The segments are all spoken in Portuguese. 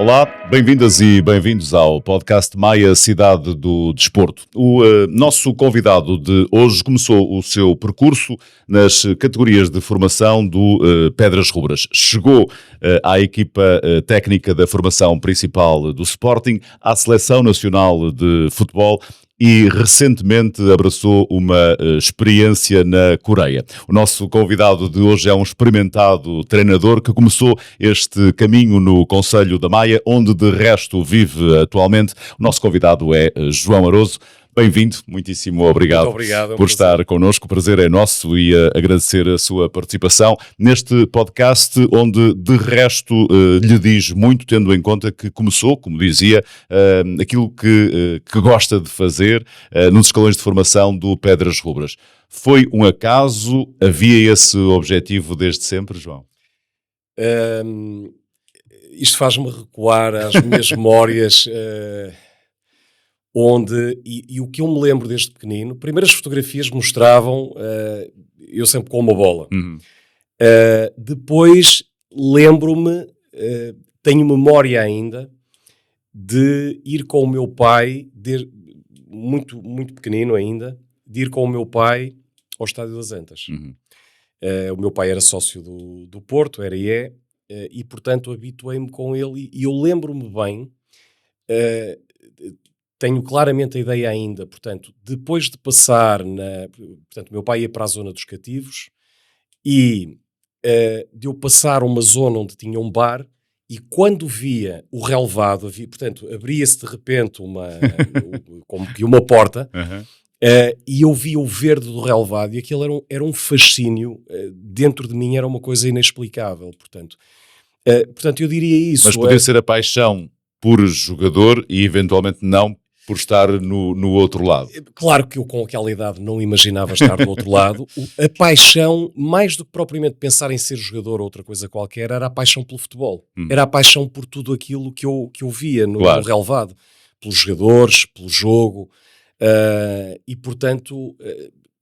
Olá, bem-vindas e bem-vindos ao podcast Maia Cidade do Desporto. O nosso convidado de hoje começou o seu percurso nas categorias de formação do Pedras Rubras. Chegou à equipa técnica da formação principal do Sporting, à Seleção Nacional de Futebol e recentemente abraçou uma experiência na Coreia. O nosso convidado de hoje é um experimentado treinador que começou este caminho no Conselho da Maia, onde de resto vive atualmente. O nosso convidado é João Aroso. Bem-vindo, muitíssimo obrigado, por estar connosco. O prazer é nosso e agradecer a sua participação neste podcast, onde de resto lhe diz muito, tendo em conta que começou, como dizia, aquilo que gosta de fazer nos escalões de formação do Pedras Rubras. Foi um acaso? Havia esse objetivo desde sempre, João? Isto faz-me recuar às minhas memórias... E o que eu me lembro desde pequenino, primeiro as fotografias mostravam eu sempre com uma bola. Depois lembro-me, tenho memória ainda, de ir com o meu pai, muito, muito pequenino ainda, de ir com o meu pai ao Estádio das Antas. O meu pai era sócio do Porto, e portanto habituei-me com ele, e eu lembro-me bem... Tenho claramente a ideia ainda, portanto, depois de passar portanto, meu pai ia para a zona dos cativos e de eu passar uma zona onde tinha um bar, e quando via o relevado, portanto, abria-se de repente como que uma porta, e eu via o verde do relevado, e aquilo era um fascínio, dentro de mim era uma coisa inexplicável, portanto eu diria isso. Mas podia ser a paixão por jogador e eventualmente não por estar no outro lado. Claro que eu com aquela idade não imaginava estar do outro lado. A paixão, mais do que propriamente pensar em ser jogador ou outra coisa qualquer, era a paixão pelo futebol. Era a paixão por tudo aquilo que eu via no relevado. Pelos jogadores, pelo jogo. E, portanto,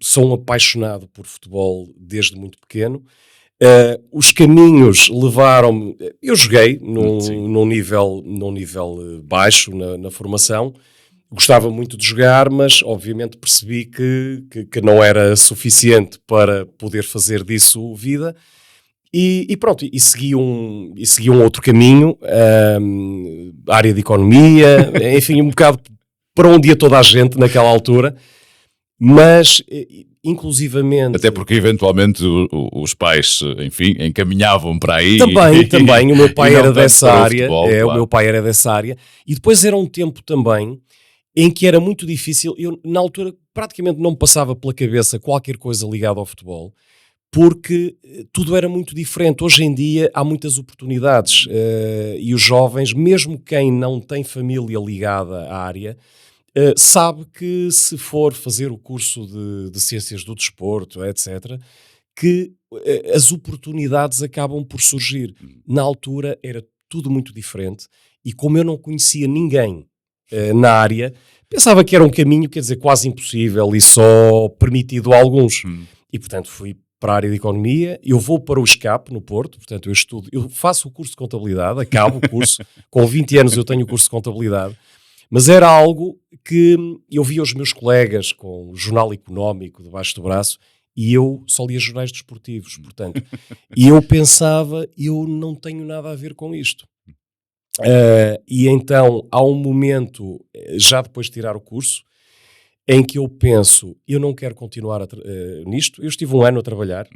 sou um apaixonado por futebol desde muito pequeno. Os caminhos levaram-me... Eu joguei num nível baixo na formação. Gostava muito de jogar, mas obviamente percebi que não era suficiente para poder fazer disso vida. E pronto, e segui um outro caminho, a área de economia, enfim, um bocado para onde ia toda a gente naquela altura. Mas... inclusivamente... Até porque eventualmente os pais, enfim, encaminhavam para aí. Também, o meu pai era dessa área. Futebol, O meu pai era dessa área. E depois era um tempo também em que era muito difícil. Eu, na altura, praticamente não me passava pela cabeça qualquer coisa ligada ao futebol, porque tudo era muito diferente. Hoje em dia há muitas oportunidades e os jovens, mesmo quem não tem família ligada à área, sabe que se for fazer o curso de Ciências do Desporto, etc., que as oportunidades acabam por surgir. Na altura era tudo muito diferente, e como eu não conhecia ninguém na área, pensava que era um caminho, quer dizer, quase impossível e só permitido a alguns. E, portanto, fui para a área de economia. Eu vou para o SCAP, no Porto, portanto, eu faço o curso de contabilidade, acabo o curso, com 20 anos eu tenho o curso de contabilidade. Mas era algo que eu via os meus colegas com o jornal económico debaixo do braço, e eu só lia jornais desportivos, portanto. E eu pensava, eu não tenho nada a ver com isto. E então há um momento, já depois de tirar o curso, em que eu penso, eu não quero continuar nisto. Eu estive um ano a trabalhar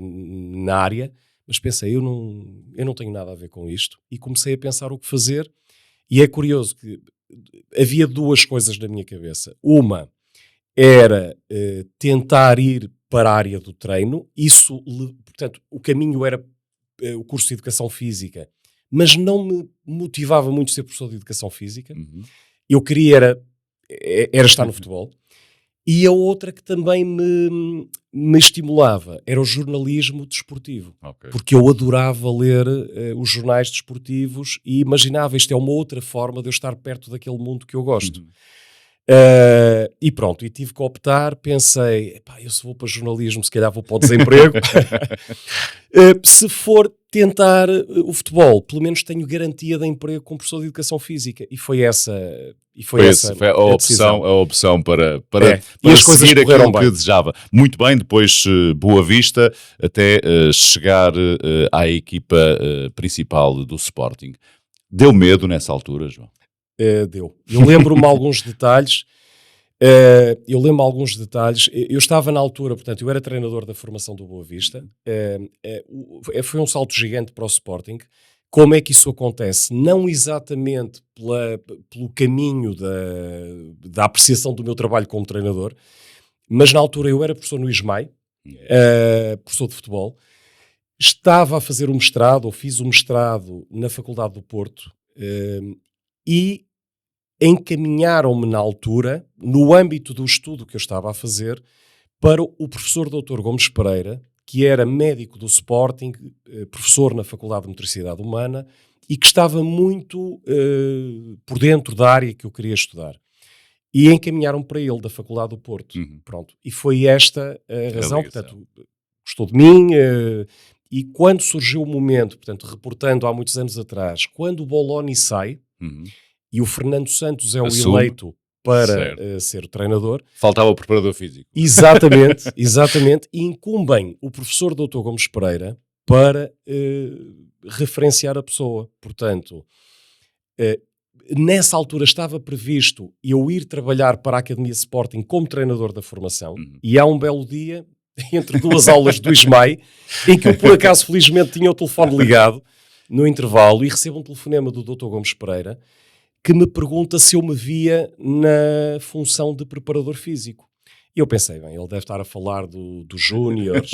na área, mas pensei, eu não tenho nada a ver com isto. E comecei a pensar o que fazer. E é curioso que havia duas coisas na minha cabeça. Uma era tentar ir para a área do treino. Isso, portanto, o caminho era o curso de Educação Física, mas não me motivava muito ser professor de Educação Física. Eu queria era estar no futebol. E a outra que também me estimulava era o jornalismo desportivo. Porque eu adorava ler os jornais desportivos e imaginava, isto é uma outra forma de eu estar perto daquele mundo que eu gosto. E pronto, e tive que optar, pensei, eu se vou para jornalismo, se calhar vou para o desemprego. Se for tentar o futebol, pelo menos tenho garantia de emprego como professor de educação física. E foi essa foi a opção para e as coisas seguir correram aquilo bem. que desejava. Muito bem, depois Boa Vista, até chegar à equipa principal do Sporting. Deu medo nessa altura, João? Deu. Eu lembro-me alguns detalhes. Eu estava na altura, portanto, eu era treinador da formação do Boa Vista. Foi um salto gigante para o Sporting. Como é que isso acontece? Não exatamente pelo caminho da apreciação do meu trabalho como treinador, mas na altura eu era professor no ISMAI, professor de futebol. Estava a fazer o mestrado, ou fiz o mestrado na Faculdade do Porto, e encaminharam-me na altura, no âmbito do estudo que eu estava a fazer, para o professor Dr. Gomes Pereira, que era médico do Sporting, professor na Faculdade de Motricidade Humana, e que estava muito por dentro da área que eu queria estudar. E encaminharam para ele, da Faculdade do Porto. Pronto. E foi esta a razão, portanto, gostou de mim, e quando surgiu o momento, portanto, reportando há muitos anos atrás, quando o Boloni sai, e o Fernando Santos é o eleito para ser o treinador. Faltava o preparador físico. Exatamente. E incumbem o professor Dr. Gomes Pereira para referenciar a pessoa. Portanto, nessa altura estava previsto eu ir trabalhar para a Academia Sporting como treinador da formação, e há um belo dia, entre duas aulas do ISMAI, em que eu por acaso felizmente tinha o telefone ligado no intervalo e recebo um telefonema do Dr. Gomes Pereira que me pergunta se eu me via na função de preparador físico. E eu pensei, bem, ele deve estar a falar dos júniores,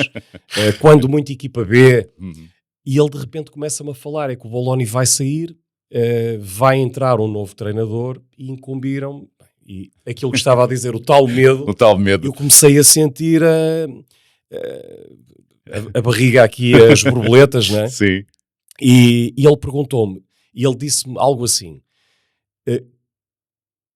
quando muito equipa B, e ele de repente começa-me a falar, que o Boloni vai sair, vai entrar um novo treinador, e incumbiram-me, e aquilo que estava a dizer, o tal medo, eu comecei a sentir a barriga aqui, as borboletas, não é? Sim. E ele perguntou-me, e ele disse-me algo assim: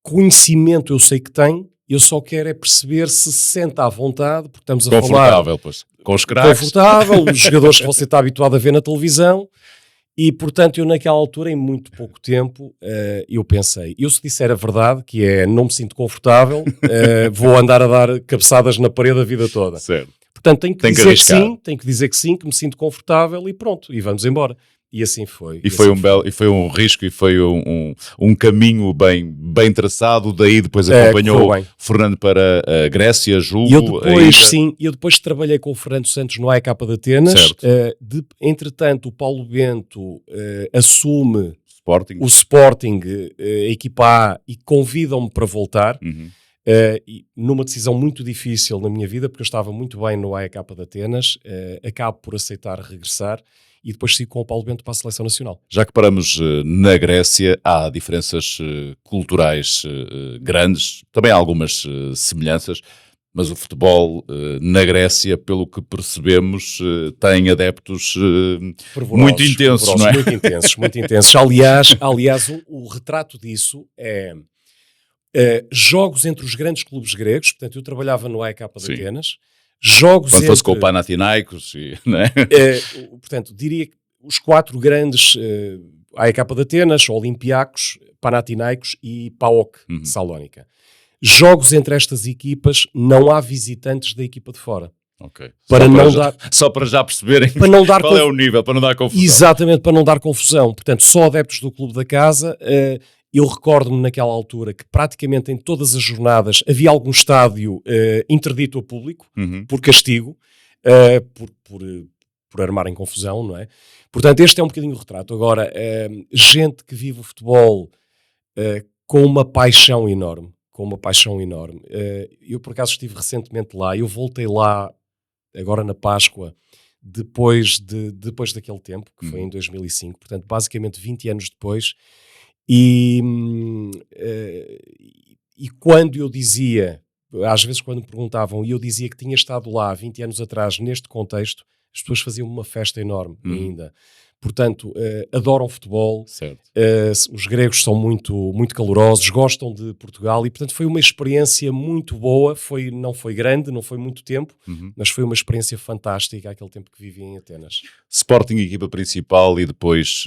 conhecimento eu sei que tem, eu só quero é perceber se sente à vontade, porque estamos a falar... Confortável, pois. Com os craques. Confortável, os jogadores que você está habituado a ver na televisão, e portanto eu naquela altura, em muito pouco tempo, eu pensei, eu se disser a verdade, que é não me sinto confortável, vou andar a dar cabeçadas na parede a vida toda. Certo. Portanto tenho que dizer que sim, que me sinto confortável, e pronto, e vamos embora. E assim foi. E foi um risco, e foi um caminho bem traçado. Daí depois acompanhou Fernando para a Grécia, julgo. Eu depois trabalhei com o Fernando Santos no AEK de Atenas. Entretanto, o Paulo Bento assume o Sporting, a equipa A, e convidam-me para voltar. E numa decisão muito difícil na minha vida, porque eu estava muito bem no AEK de Atenas, acabo por aceitar regressar. E depois sigo com o Paulo Bento para a Seleção Nacional. Já que paramos na Grécia, há diferenças culturais grandes, também há algumas semelhanças, mas o futebol na Grécia, pelo que percebemos, tem adeptos muito intensos, não é? Muito intensos. Aliás, o retrato disso é jogos entre os grandes clubes gregos. Portanto, eu trabalhava no AEK de Atenas. Jogos quando fosse com o Panathinaikos, não é? Portanto, diria que os quatro grandes, AEK de Atenas, Olympiacos, Panathinaikos e PAOK de Salónica. Jogos entre estas equipas, não há visitantes da equipa de fora. Ok. Só para já perceberem qual é o nível, para não dar confusão. Exatamente, para não dar confusão. Portanto, só adeptos do clube da casa. Eu recordo-me naquela altura que praticamente em todas as jornadas havia algum estádio interdito a público, por castigo, por armarem confusão, não é? Portanto, este é um bocadinho o retrato. Agora, gente que vive o futebol com uma paixão enorme, eu, por acaso, estive recentemente lá, eu voltei lá agora na Páscoa, depois daquele tempo, que foi em 2005, portanto, basicamente 20 anos depois. E quando eu dizia, às vezes quando me perguntavam, e eu dizia que tinha estado lá 20 anos atrás neste contexto, as pessoas faziam uma festa enorme ainda, portanto, adoram futebol. Certo. Os gregos são muito, muito calorosos, gostam de Portugal e, portanto, foi uma experiência muito boa. Não foi grande, não foi muito tempo, mas foi uma experiência fantástica aquele tempo que vivi em Atenas. Sporting, equipa principal e depois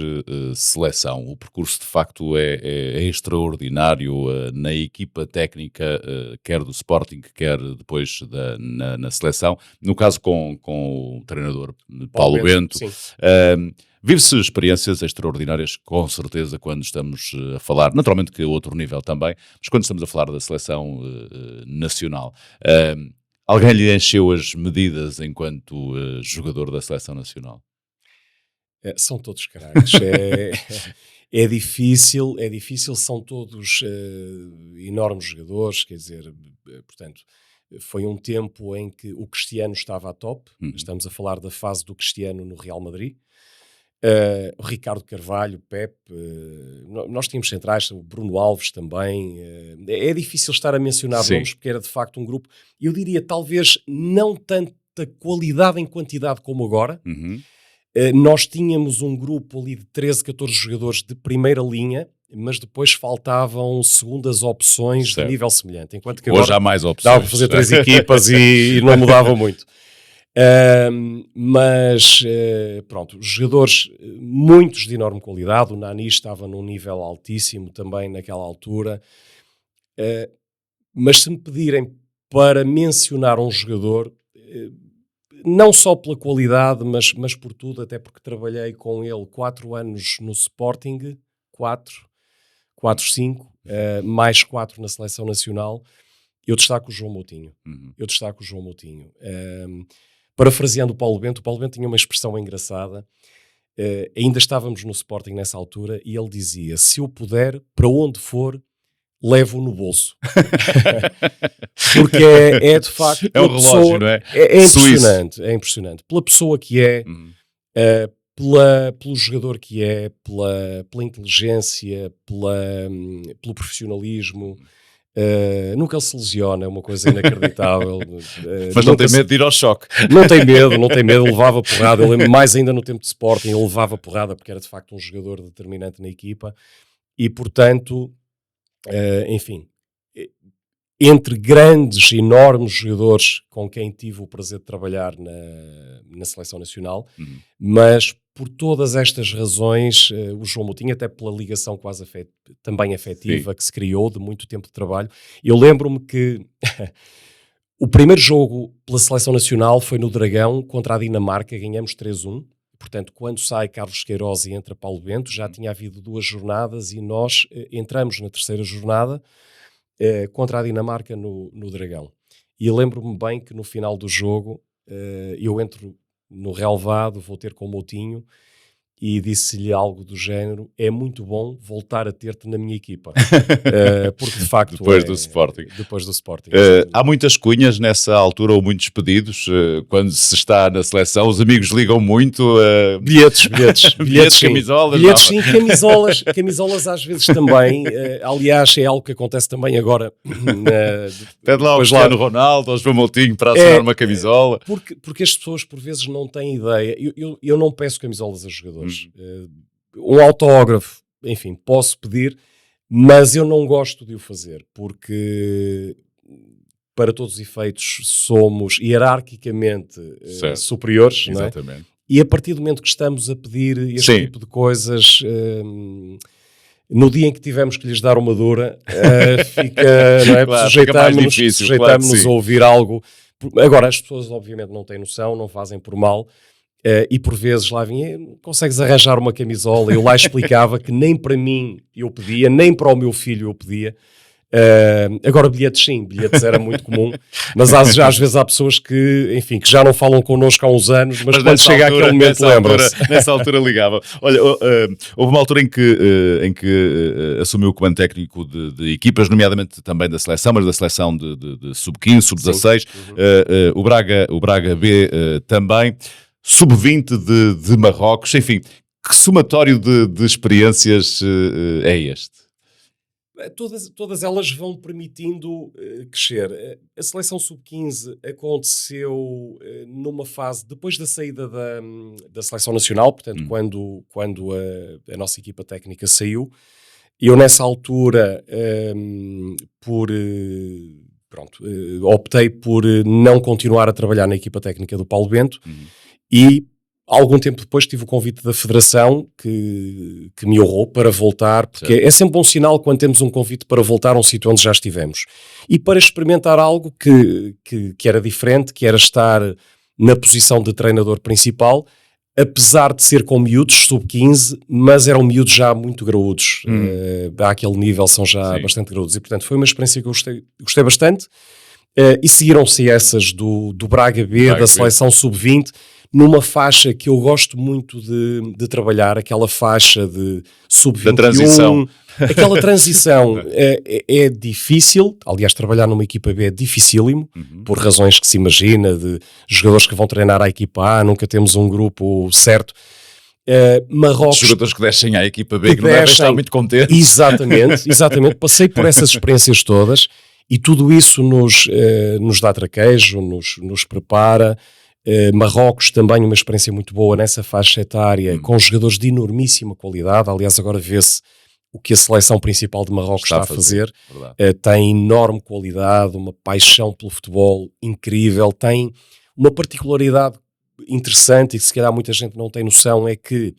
seleção. O percurso de facto é extraordinário na equipa técnica, quer do Sporting, quer depois na seleção. No caso com o treinador Paulo Bento. Vive-se experiências extraordinárias, com certeza, quando estamos a falar, naturalmente que é outro nível também, mas quando estamos a falar da seleção nacional. Alguém lhe encheu as medidas enquanto jogador da seleção nacional? São todos craques. É difícil, são todos enormes jogadores, quer dizer, portanto, foi um tempo em que o Cristiano estava a top, estamos a falar da fase do Cristiano no Real Madrid, o Ricardo Carvalho, o Pepe, nós tínhamos centrais, o Bruno Alves também, é difícil estar a mencionar nomes porque era de facto um grupo, eu diria talvez não tanta qualidade em quantidade como agora. Nós tínhamos um grupo ali de 13, 14 jogadores de primeira linha, mas depois faltavam segundas opções de nível semelhante. Enquanto que agora hoje há mais opções. Dava para fazer 3 equipas e não mudava muito. Mas pronto, jogadores muitos de enorme qualidade. O Nani estava num nível altíssimo também naquela altura. Mas se me pedirem para mencionar um jogador... não só pela qualidade, mas por tudo, até porque trabalhei com ele 4 anos no Sporting, 5, mais 4 na Seleção Nacional, eu destaco o João Moutinho. Parafraseando o Paulo Bento tinha uma expressão engraçada, ainda estávamos no Sporting nessa altura, e ele dizia, se eu puder, para onde for, levo-o no bolso. Porque é de facto... É um relógio, pessoa, não é? É impressionante, é impressionante. Pela pessoa que é, pelo jogador que é, pela inteligência, pelo profissionalismo. Nunca ele se lesiona, é uma coisa inacreditável. Mas não tem medo de ir ao choque. Não tem medo, ele levava porrada. Eu lembro mais ainda no tempo de Sporting, ele levava porrada porque era de facto um jogador determinante na equipa. E portanto... enfim, entre grandes, enormes jogadores com quem tive o prazer de trabalhar na Seleção Nacional, mas por todas estas razões, o João Moutinho, até pela ligação quase também afetiva que se criou de muito tempo de trabalho, eu lembro-me que o primeiro jogo pela Seleção Nacional foi no Dragão contra a Dinamarca, ganhamos 3-1. Portanto, quando sai Carlos Queiroz e entra Paulo Bento, já tinha havido 2 jornadas e nós entramos na terceira jornada contra a Dinamarca no Dragão. E lembro-me bem que no final do jogo eu entro no relvado, vou ter com o Moutinho e disse-lhe algo do género, é muito bom voltar a ter-te na minha equipa. Porque de facto depois do Sporting. Há muitas cunhas nessa altura ou muitos pedidos quando se está na seleção, os amigos ligam muito. Bilhetes, camisolas. Bilhetes sim, camisolas às vezes também. Aliás, é algo que acontece também agora. Pede lá ao Cristiano Ronaldo, ao João Moutinho para assinar uma camisola. Porque as pessoas por vezes não têm ideia. Eu não peço camisolas a jogadores. Um autógrafo, enfim, posso pedir, mas eu não gosto de o fazer, porque para todos os efeitos somos hierarquicamente superiores, exatamente. Não é? E a partir do momento que estamos a pedir este tipo de coisas, no dia em que tivemos que lhes dar uma dura, fica, não é? Claro, Sujeitamos-nos a ouvir algo. Agora, as pessoas obviamente não têm noção, não fazem por mal. E por vezes lá vinha, consegues arranjar uma camisola? Eu lá explicava que nem para mim eu pedia, nem para o meu filho eu pedia. Agora bilhetes sim, bilhetes era muito comum, mas às vezes há pessoas que, enfim, que já não falam connosco há uns anos, mas quando chega aquele momento lembram-se. Nessa altura ligava. Olha, houve uma altura em que assumiu o comando técnico de equipas, nomeadamente também da seleção, mas da seleção de sub-15, sub-16, o Braga B também. Sub-20 de Marrocos, enfim, que somatório de experiências é este? Todas elas vão permitindo crescer. A seleção sub-15 aconteceu numa fase depois da saída da seleção nacional, portanto, quando a nossa equipa técnica saiu. Eu, nessa altura, optei por não continuar a trabalhar na equipa técnica do Paulo Bento e algum tempo depois tive o convite da Federação que me honrou para voltar, porque é sempre um sinal quando temos um convite para voltar a um sítio onde já estivemos. E para experimentar algo que era diferente, que era estar na posição de treinador principal, apesar de ser com miúdos, sub-15, mas eram miúdos já muito graúdos. Àquele nível são já bastante graúdos. E, portanto, foi uma experiência que eu gostei bastante. E seguiram-se essas do Braga B, da seleção sub-20, numa faixa que eu gosto muito de trabalhar, aquela faixa de sub-21. Da transição. Aquela transição é difícil. Aliás, trabalhar numa equipa B é dificílimo, por razões que se imagina, de jogadores que vão treinar à equipa A, nunca temos um grupo certo. Marrocos... Jogadores que descem à equipa B, que não devem estar muito contentes. Exatamente. Passei por essas experiências todas e tudo isso nos dá traquejo, nos prepara. Marrocos também uma experiência muito boa nessa faixa etária, com jogadores de enormíssima qualidade. Aliás, agora vê-se o que a seleção principal de Marrocos está a fazer. Tem enorme qualidade, uma paixão pelo futebol incrível, tem uma particularidade interessante e que se calhar muita gente não tem noção, é que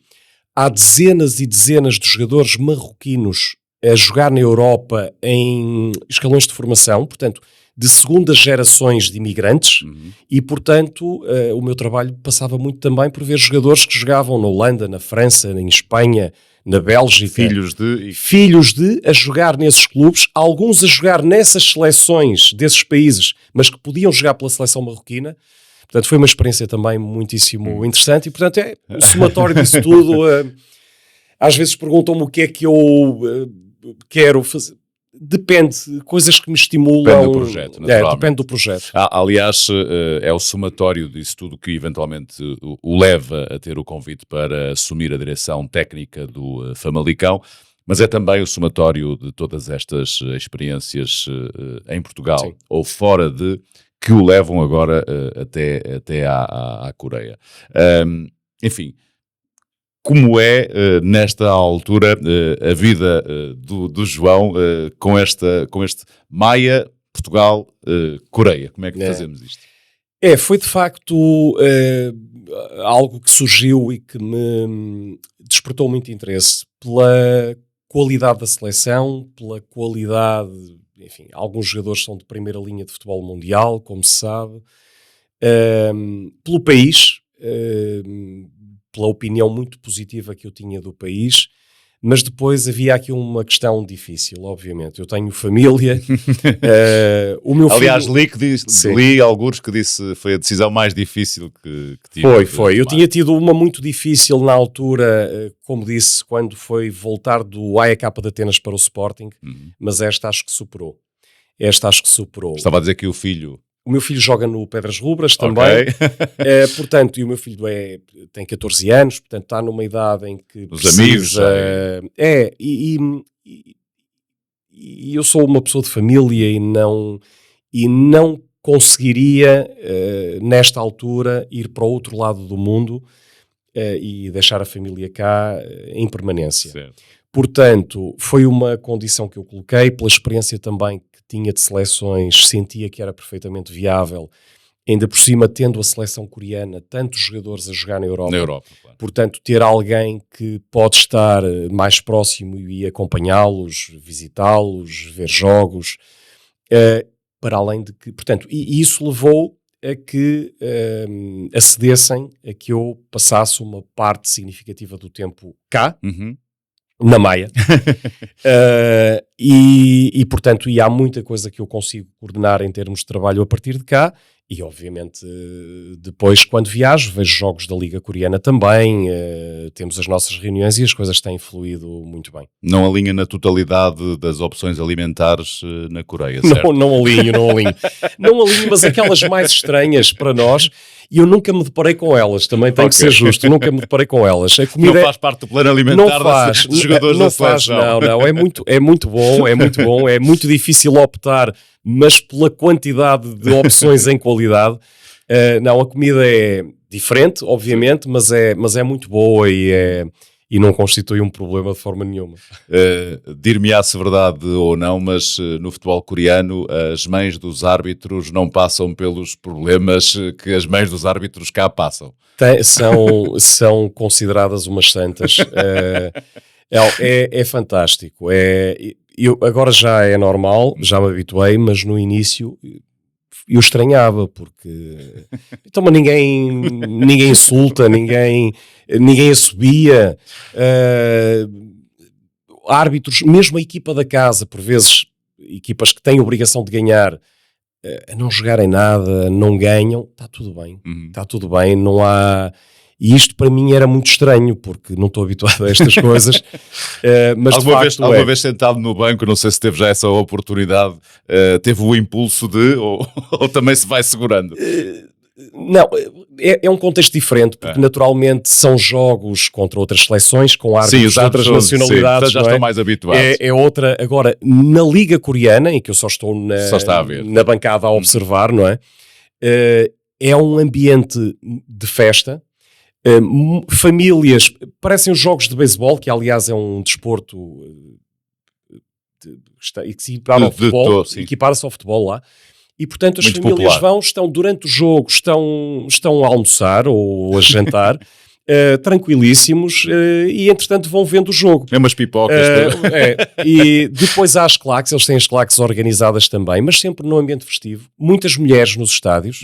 há dezenas e dezenas de jogadores marroquinos a jogar na Europa em escalões de formação, portanto, de segundas gerações de imigrantes, e, portanto, o meu trabalho passava muito também por ver jogadores que jogavam na Holanda, na França, em Espanha, na Bélgica. Filhos de a jogar nesses clubes, alguns a jogar nessas seleções desses países, mas que podiam jogar pela seleção marroquina. Portanto, foi uma experiência também muitíssimo interessante e, portanto, é o somatório disso tudo. Às vezes perguntam-me o que é que eu quero fazer. Depende, coisas que me estimulam. Depende do projeto, naturalmente. Depende do projeto. Aliás, é o somatório disso tudo que eventualmente o leva a ter o convite para assumir a direção técnica do Famalicão, mas é também o somatório de todas estas experiências em Portugal ou fora que o levam agora até à Coreia. Enfim, como é, nesta altura, a vida do João com este Maia, Portugal, Coreia? Como é que fazemos isto? Foi de facto algo que surgiu e que me despertou muito interesse pela qualidade da seleção, pela qualidade, enfim, alguns jogadores são de primeira linha de futebol mundial, como se sabe, pelo país, pela opinião muito positiva que eu tinha do país, mas depois havia aqui uma questão difícil, obviamente. Eu tenho família, o meu Aliás, filho... li alguns que disse foi a decisão mais difícil que tive. Foi. Eu tinha tido uma muito difícil na altura, como disse, quando foi voltar do AEK de Atenas para o Sporting, mas esta acho que superou. Estava a dizer que o meu filho joga no Pedras Rubras também, portanto, e o meu filho tem 14 anos, portanto está numa idade em que os amigos e eu sou uma pessoa de família e não conseguiria nesta altura ir para o outro lado do mundo e deixar a família cá em permanência. Certo. Portanto, foi uma condição que eu coloquei, pela experiência também que tinha de seleções, sentia que era perfeitamente viável, ainda por cima tendo a seleção coreana, tantos jogadores a jogar na Europa, claro. Portanto, ter alguém que pode estar mais próximo e acompanhá-los, visitá-los, ver jogos, para além de que, portanto, e isso levou a que acedessem a que eu passasse uma parte significativa do tempo cá, na Maia, portanto, há muita coisa que eu consigo coordenar em termos de trabalho a partir de cá, e obviamente depois quando viajo vejo jogos da Liga Coreana também, temos as nossas reuniões e as coisas têm fluído muito bem. Não alinha na totalidade das opções alimentares na Coreia, certo? Não alinho, mas aquelas mais estranhas para nós, e eu nunca me deparei com elas, também tenho que ser justo, nunca me deparei com elas. A comida não faz parte do plano alimentar dos jogadores da seleção. Não, é muito bom, é muito difícil optar, mas pela quantidade de opções em qualidade, não, a comida é diferente, obviamente, mas é muito boa e não constitui um problema de forma nenhuma. Dir-me-á se verdade ou não, mas no futebol coreano as mães dos árbitros não passam pelos problemas que as mães dos árbitros cá passam. São consideradas umas santas. É fantástico. Agora já é normal, já me habituei, mas no início eu estranhava, porque então, mas ninguém insulta, ninguém assobia, árbitros, mesmo a equipa da casa, por vezes equipas que têm obrigação de ganhar, a não jogarem nada, não ganham, está tudo bem, não há... E isto para mim era muito estranho, porque não estou habituado a estas coisas. Mas alguma vez sentado no banco, não sei se teve já essa oportunidade, teve o impulso ou também se vai segurando? Não, é um contexto diferente, porque naturalmente são jogos contra outras seleções, com árbitros de outras nacionalidades. Sim, já estão mais habituados. É outra. Agora, na Liga Coreana, em que eu só estou na bancada a observar, não é? É um ambiente de festa. Famílias, parecem os jogos de beisebol, que aliás é um desporto que equipara-se ao futebol lá, e portanto as muito famílias popular. estão durante o jogo, estão a almoçar ou a jantar, tranquilíssimos, e entretanto vão vendo o jogo. É umas pipocas. E depois há as claques, eles têm as claques organizadas também, mas sempre num ambiente festivo, muitas mulheres nos estádios.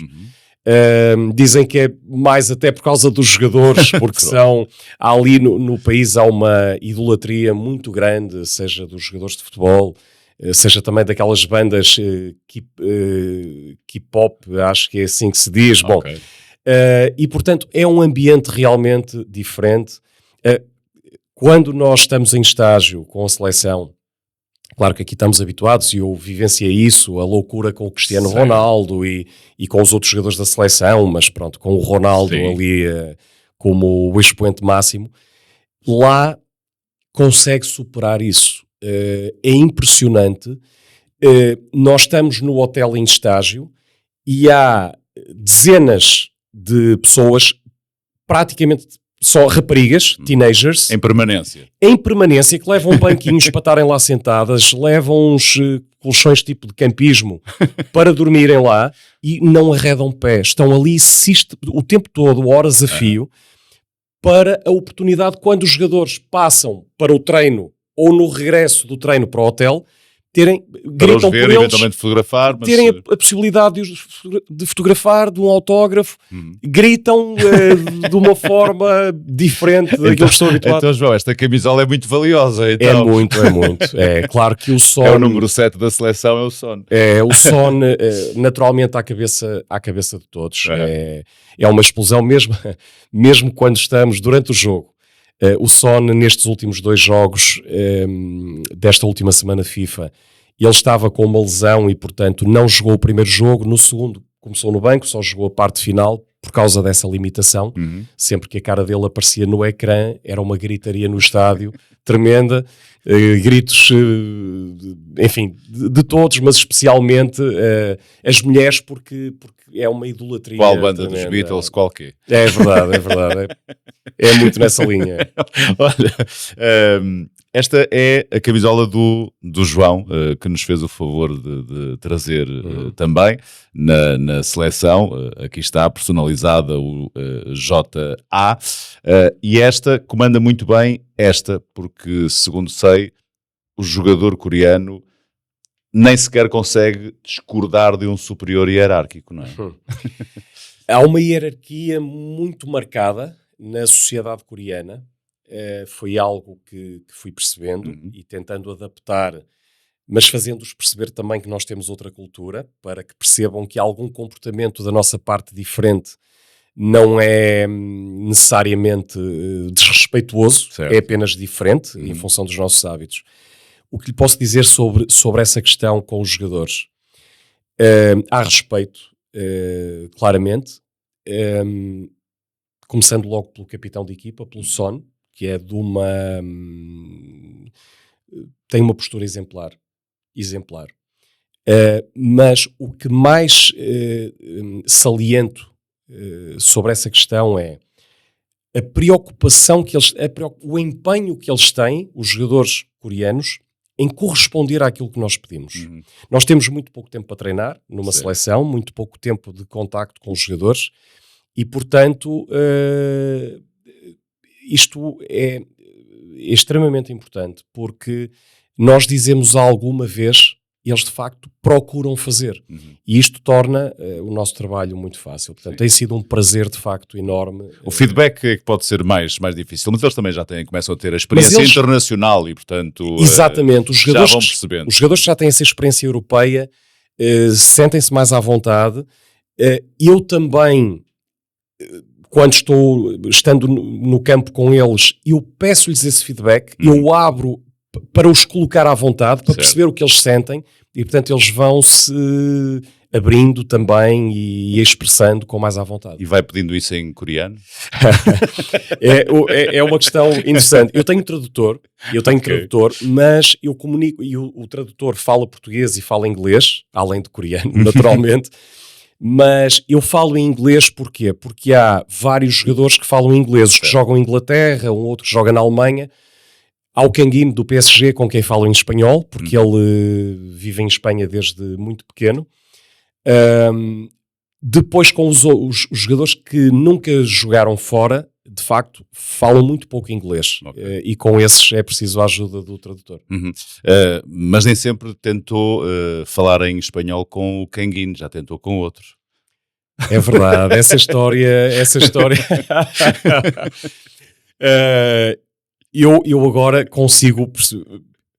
Dizem que é mais até por causa dos jogadores, porque ali no país há uma idolatria muito grande, seja dos jogadores de futebol, seja também daquelas bandas K-pop, acho que é assim que se diz. Okay. Bom, e portanto é um ambiente realmente diferente. Quando nós estamos em estágio com a seleção, claro que aqui estamos habituados e eu vivenciei isso, a loucura com o Cristiano Ronaldo e com os outros jogadores da seleção, mas pronto, com o Ronaldo ali como o expoente máximo, lá consegue superar isso. É impressionante. Nós estamos no hotel em estágio e há dezenas de pessoas, praticamente só raparigas, teenagers, em permanência, que levam banquinhos para estarem lá sentadas, levam uns colchões tipo de campismo para dormirem lá e não arredam pé. Estão ali o tempo todo, horas a fio, para a oportunidade, quando os jogadores passam para o treino ou no regresso do treino para o hotel, gritam por eles, eventualmente fotografar, mas... terem a possibilidade de fotografar, de um autógrafo, gritam de uma forma diferente daquilo que estou habituado. Então, João, esta camisola é muito valiosa. Então. É muito. É claro que o Son... É o número 7 da seleção, é o Son. O Son, naturalmente, à cabeça de todos. É uma explosão mesmo quando estamos durante o jogo. O Son, nestes últimos 2 jogos desta última semana FIFA, ele estava com uma lesão e, portanto, não jogou o primeiro jogo. No segundo, começou no banco, só jogou a parte final por causa dessa limitação. Sempre que a cara dele aparecia no ecrã, era uma gritaria no estádio tremenda. Gritos, enfim, de todos, mas especialmente as mulheres, porque é uma idolatria. Qual banda tremenda. dos Beatles, qual quê? É verdade. É muito nessa linha. Olha, esta é a camisola do João, que nos fez o favor de trazer também na seleção. Aqui está, personalizada, o JA. E esta comanda muito bem porque, segundo sei, o jogador coreano nem sequer consegue discordar de um superior hierárquico, não é? Há uma hierarquia muito marcada na sociedade coreana. Foi algo que fui percebendo e tentando adaptar, mas fazendo-os perceber também que nós temos outra cultura, para que percebam que algum comportamento da nossa parte diferente não é necessariamente desrespeituoso, é apenas diferente em função dos nossos hábitos. O que lhe posso dizer sobre essa questão com os jogadores? Há respeito, claramente. começando logo pelo capitão de equipa, pelo Son, que é de uma... tem uma postura exemplar. Mas o que mais saliento sobre essa questão é a preocupação que eles, o empenho que eles têm, os jogadores coreanos, em corresponder àquilo que nós pedimos. Nós temos muito pouco tempo para treinar numa seleção, muito pouco tempo de contacto com os jogadores e, portanto, isto é extremamente importante porque nós dizemos algo uma vez e eles de facto procuram fazer. E isto torna o nosso trabalho muito fácil. Portanto, tem sido um prazer de facto enorme. O feedback é que pode ser mais difícil, mas eles também já começam a ter a experiência internacional e, portanto, exatamente, os jogadores, já vão percebendo. Os jogadores que já têm essa experiência europeia sentem-se mais à vontade. Eu também, quando estando no campo com eles, eu peço-lhes esse feedback, eu abro para os colocar à vontade, para perceber o que eles sentem e, portanto, eles vão se abrindo também e expressando com mais à vontade. E vai pedindo isso em coreano? É uma questão interessante. Eu tenho tradutor, mas eu comunico, e o tradutor fala português e fala inglês, além de coreano, naturalmente. Mas eu falo em inglês porquê? Porque há vários jogadores que falam inglês, os que jogam em Inglaterra, um outro que joga na Alemanha. Há o Canguinho do PSG com quem falo em espanhol, porque ele vive em Espanha desde muito pequeno. Depois com os jogadores que nunca jogaram fora, de facto, falam muito pouco inglês. E com esses é preciso a ajuda do tradutor. Mas nem sempre tentou falar em espanhol com o Canguinho, já tentou com outros. É verdade, essa história... Eu agora consigo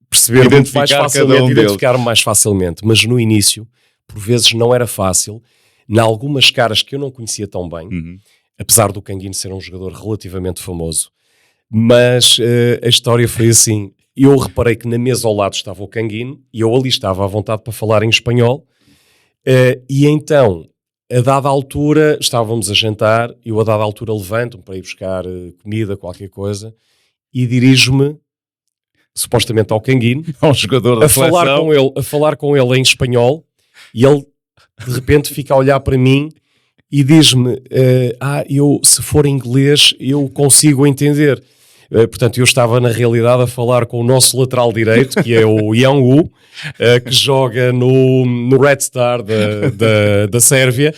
perceber muito mais facilmente, identificar-me mais facilmente, mas no início, por vezes não era fácil, em algumas caras que eu não conhecia tão bem, apesar do Canguinho ser um jogador relativamente famoso, mas a história foi assim, eu reparei que na mesa ao lado estava o Canguinho e eu ali estava à vontade para falar em espanhol, e então, a dada altura, estávamos a jantar, eu a dada altura levanto-me para ir buscar comida, qualquer coisa, e dirijo-me supostamente ao Canguinho, ao jogador da seleção, a falar com ele em espanhol, e ele de repente fica a olhar para mim e diz-me, eu se for inglês eu consigo entender. Portanto, eu estava na realidade a falar com o nosso lateral direito, que é o Young-woo, que joga no Red Star da Sérvia,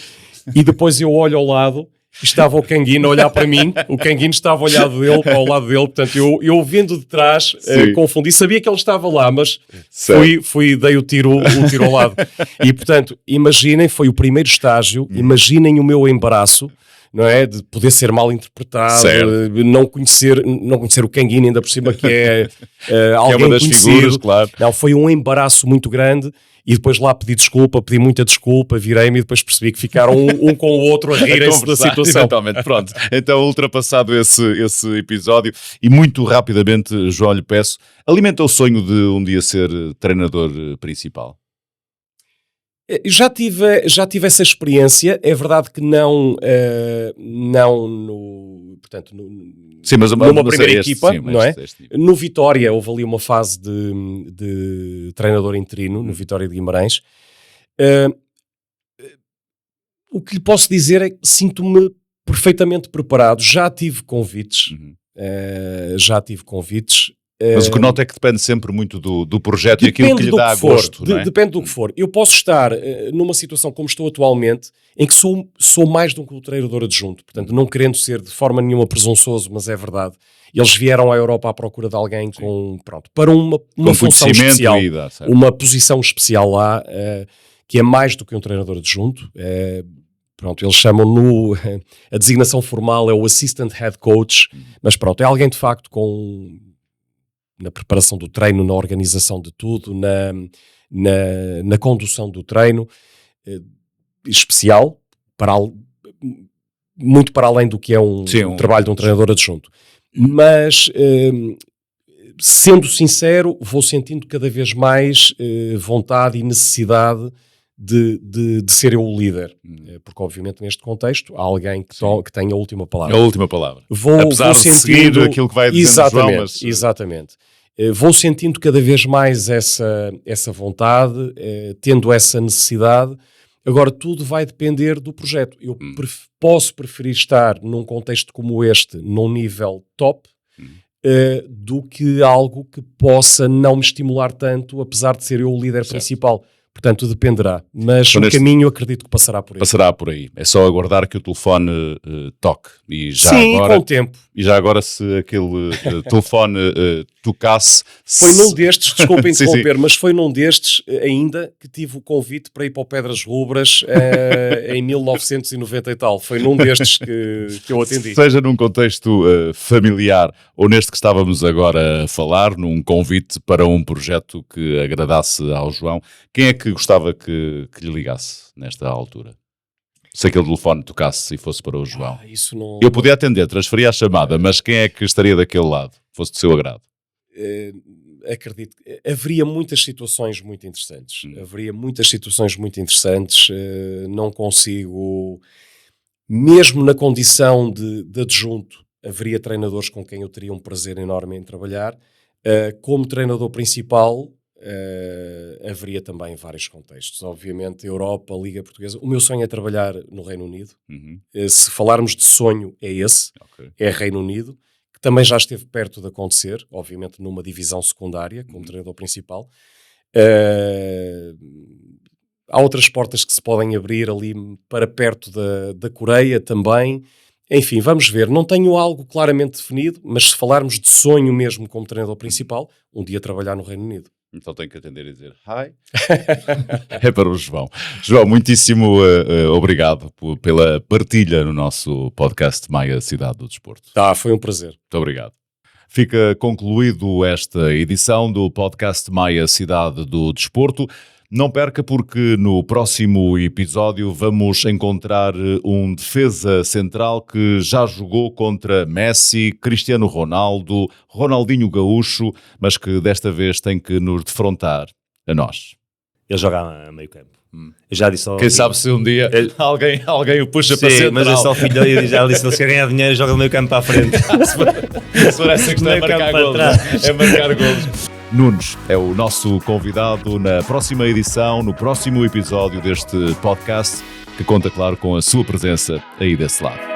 e depois eu olho ao lado, estava o Canguinho a olhar para mim, o Canguinho estava ao lado dele, portanto eu vindo de trás, confundi, sabia que ele estava lá, mas dei o tiro ao lado. E portanto, imaginem, foi o primeiro estágio, imaginem o meu embaraço, não é? De poder ser mal interpretado, não conhecer o Canguinho ainda por cima, que é alguém é uma das conhecido. Figuras, claro. Não, foi um embaraço muito grande. E depois lá pedi muita desculpa, virei-me e depois percebi que ficaram um com o outro a rirem-se da situação. Eventualmente, pronto. Então, ultrapassado esse episódio, e muito rapidamente, João, lhe peço, alimenta o sonho de um dia ser treinador principal? Já tive essa experiência, é verdade que não portanto, sim, mas numa primeira equipa, sim, não é? No Vitória houve ali uma fase de treinador interino, no Vitória de Guimarães. O que lhe posso dizer é que sinto-me perfeitamente preparado, já tive convites, Mas o que noto é que depende sempre muito do projeto e aquilo que lhe dá a gosto, não é? Depende do que for. Eu posso estar numa situação como estou atualmente, em que sou mais de um treinador adjunto, portanto, não querendo ser de forma nenhuma presunçoso, mas é verdade. Eles vieram à Europa à procura de alguém para uma função especial, uma posição especial lá, que é mais do que um treinador adjunto. Eles chamam a designação formal é o Assistant Head Coach, mas é alguém de facto na preparação do treino, na organização de tudo, na condução do treino, especial, muito para além do que é um trabalho de um treinador adjunto. Mas, sendo sincero, vou sentindo cada vez mais vontade e necessidade de ser eu o líder, porque obviamente neste contexto há alguém que tenha a última palavra. A última palavra. Vou Apesar de seguir aquilo que vai dizendo João, mas... Exatamente. Vou sentindo cada vez mais essa vontade, tendo essa necessidade. Agora, tudo vai depender do projeto. Eu posso preferir estar num contexto como este, num nível top, do que algo que possa não me estimular tanto, apesar de ser eu o líder principal. Portanto, dependerá. Mas o caminho acredito que passará por aí. Passará por aí. É só aguardar que o telefone toque. E já Sim, agora, com o tempo. E já agora, se aquele telefone tocasse... Foi num destes, desculpa interromper, mas foi num destes ainda que tive o convite para ir para o Pedras Rubras em 1990 e tal. Foi num destes que eu atendi. Seja num contexto familiar ou neste que estávamos agora a falar, num convite para um projeto que agradasse ao João, quem é que gostava que lhe ligasse nesta altura? Se aquele telefone tocasse e fosse para o João. Isso não... Eu podia atender, transferir a chamada, mas quem é que estaria daquele lado? Fosse do seu agrado? Acredito que haveria muitas situações muito interessantes. Não consigo, mesmo na condição de adjunto, haveria treinadores com quem eu teria um prazer enorme em trabalhar. Como treinador principal, haveria também vários contextos. Obviamente, Europa, Liga Portuguesa. O meu sonho é trabalhar no Reino Unido. Se falarmos de sonho, é esse. É Reino Unido, que também já esteve perto de acontecer, obviamente numa divisão secundária, como treinador principal. Há outras portas que se podem abrir ali para perto da Coreia também. Enfim, vamos ver. Não tenho algo claramente definido, mas se falarmos de sonho mesmo como treinador principal, um dia trabalhar no Reino Unido. Então tenho que atender e dizer hi. É para o João. João, muitíssimo obrigado pela partilha no nosso podcast Maia Cidade do Desporto. Foi um prazer. Muito obrigado. Fica concluído esta edição do podcast Maia Cidade do Desporto. Não perca, porque no próximo episódio vamos encontrar um defesa central que já jogou contra Messi, Cristiano Ronaldo, Ronaldinho Gaúcho, mas que desta vez tem que nos defrontar a nós. Ele joga a meio campo. Eu já disse ao Quem sabe se um dia alguém o puxa para central. Mas é só o filho, eu já disse, se ele quer ganhar dinheiro, joga o meio campo para a frente. Se for essa questão, é marcar golos. É marcar golos. Nunes é o nosso convidado na próxima edição, no próximo episódio deste podcast, que conta, claro, com a sua presença aí desse lado.